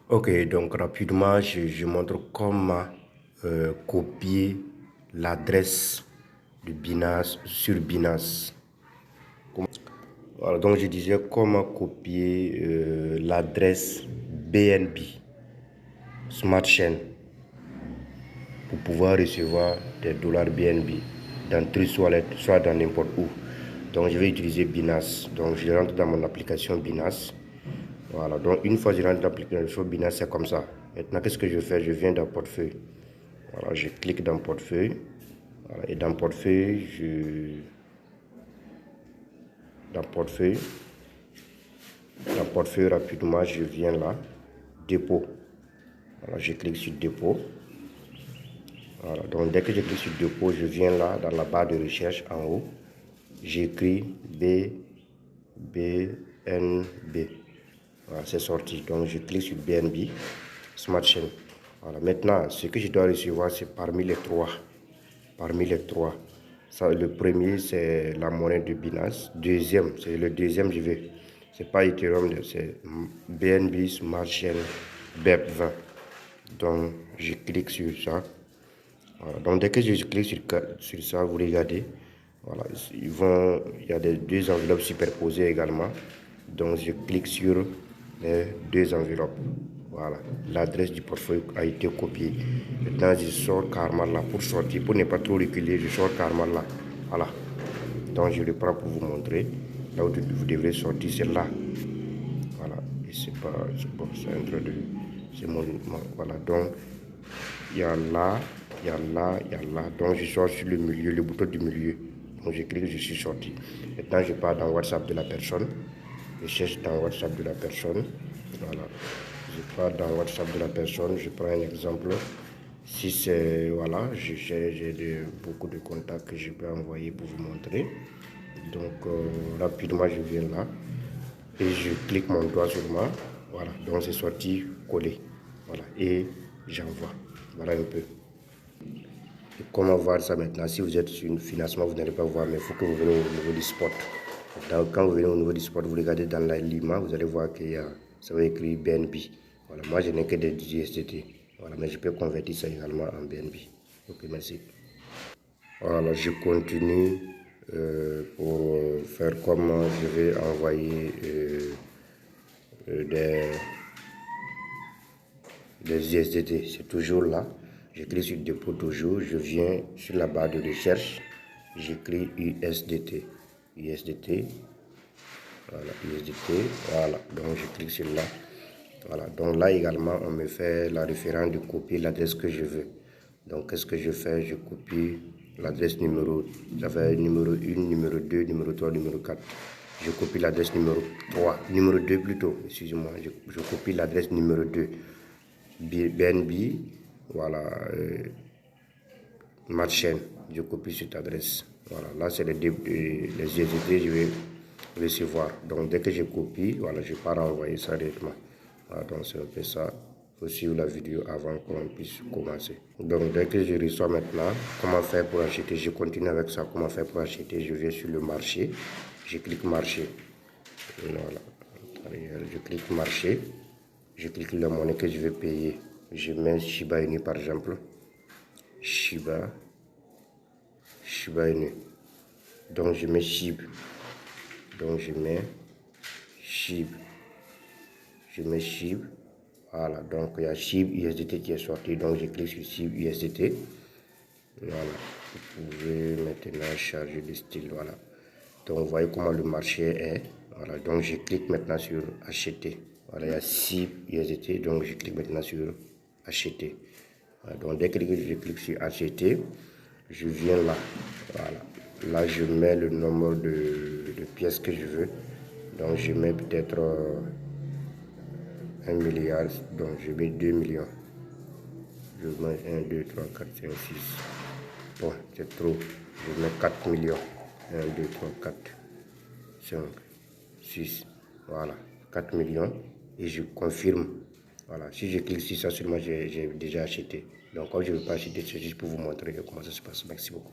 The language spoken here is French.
Ok, donc rapidement, je montre comment copier l'adresse de Binance sur Binance. Voilà, donc je disais comment copier l'adresse BNB Smart Chain pour pouvoir recevoir des dollars BNB dans Trust Wallet, soit dans n'importe où. Donc je vais utiliser Binance. Donc je rentre dans mon application Binance. Voilà, donc une fois que je rentre dans l'application Binance, c'est comme ça. Maintenant, qu'est-ce que je fais? Je viens dans Portefeuille. Voilà, je clique dans Portefeuille. Voilà, et dans Portefeuille, dans Portefeuille, rapidement, je viens là. Dépôt. Voilà, je clique sur Dépôt. Voilà, donc dès que je clique sur Dépôt, je viens là, dans la barre de recherche en haut. J'écris BNB. Voilà, c'est sorti. Donc je clique sur BNB Smart Chain. Voilà, maintenant, ce que je dois recevoir, c'est parmi les trois. Ça, le premier, c'est la monnaie de Binance. Deuxième, c'est le deuxième, je vais. C'est pas Ethereum, c'est BNB Smart Chain BEP20. Donc, je clique sur ça. Voilà. Donc, dès que je clique sur ça, vous regardez. Voilà, il y a deux enveloppes superposées également. Donc, je clique sur les deux enveloppes. Voilà, l'adresse du portefeuille a été copiée. Maintenant, je sors carrément là pour sortir, pour ne pas trop reculer, je sors carrément là. Voilà. Donc, je reprends pour vous montrer. Là où vous devrez sortir, c'est là. Voilà. Et c'est pas. Bon, c'est un truc de. C'est mon. Voilà. Donc, il y a là, il y a là, il y a là. Donc, je sors sur le milieu, le bouton du milieu. Donc, je clique, je suis sorti. Maintenant, je pars dans WhatsApp de la personne. Je cherche dans WhatsApp de la personne. Voilà. Je pars dans WhatsApp de la personne. Je prends un exemple. Si c'est. Voilà, j'ai beaucoup de contacts que je peux envoyer pour vous montrer. Donc, rapidement, je viens là. Et je clique mon doigt sur moi. Voilà. Donc, c'est sorti, collé. Voilà. Et j'envoie. Voilà un peu. Et comment voir ça maintenant? Si vous êtes sur un financement, vous n'allez pas voir, mais il faut que vous veniez au niveau du spot. Donc, quand vous venez au niveau du spot, vous regardez dans l'alignement, vous allez voir qu'il y a, ça va écrire BNB. Voilà, moi je n'ai que des USDT. Voilà, mais je peux convertir ça également en BNB. Ok, merci. Voilà, je continue pour faire comme je vais envoyer des USDT. C'est toujours là. Je clique sur dépôt toujours. Je viens sur la barre de recherche. J'écris USDT. USDT. Voilà, USDT. Voilà. Donc je clique sur là. Voilà. Donc là également, on me fait la référence de copier l'adresse que je veux. Donc qu'est-ce que je fais? Je copie l'adresse numéro. Ça fait numéro 1, numéro 2, numéro 3, numéro 4. Je copie l'adresse numéro 3. Numéro 2 plutôt. Excusez-moi. Je copie l'adresse numéro 2. BNB, voilà, Smart Chain, je copie cette adresse. Voilà, là c'est les USDT, je vais recevoir. Donc dès que je copie, voilà, je pars envoyer ça directement. Voilà, donc c'est un peu ça. Il faut suivre la vidéo avant qu'on puisse commencer. Donc dès que je reçois maintenant, comment faire pour acheter? Je continue avec ça, comment faire pour acheter? Je vais sur le marché, je clique marché. Voilà, je clique marché. Je clique la monnaie que je vais payer. Je mets Shiba Inu par exemple. Shiba Inu. Donc je mets SHIB. Donc je mets SHIB. Voilà. Donc il y a SHIB USDT qui est sorti. Donc je clique sur SHIB USDT. Voilà. Vous pouvez maintenant charger le style. Voilà. Donc vous voyez comment le marché est. Voilà. Donc je clique maintenant sur acheter. Voilà, il y a 6 USDT, donc je clique maintenant sur acheter. Voilà, donc dès que je clique sur acheter, je viens là. Voilà. Là, je mets le nombre de pièces que je veux. Donc je mets peut-être 1 milliard, donc je mets 2 millions. Je mets 1, 2, 3, 4, 5, 6. Bon, c'est trop. Je mets 4 millions. 1, 2, 3, 4, 5, 6. Voilà, 4 millions. Et je confirme. Voilà, si je clique sur ça, seulement j'ai déjà acheté. Donc, comme je ne veux pas acheter, c'est juste pour vous montrer comment ça se passe. Merci beaucoup.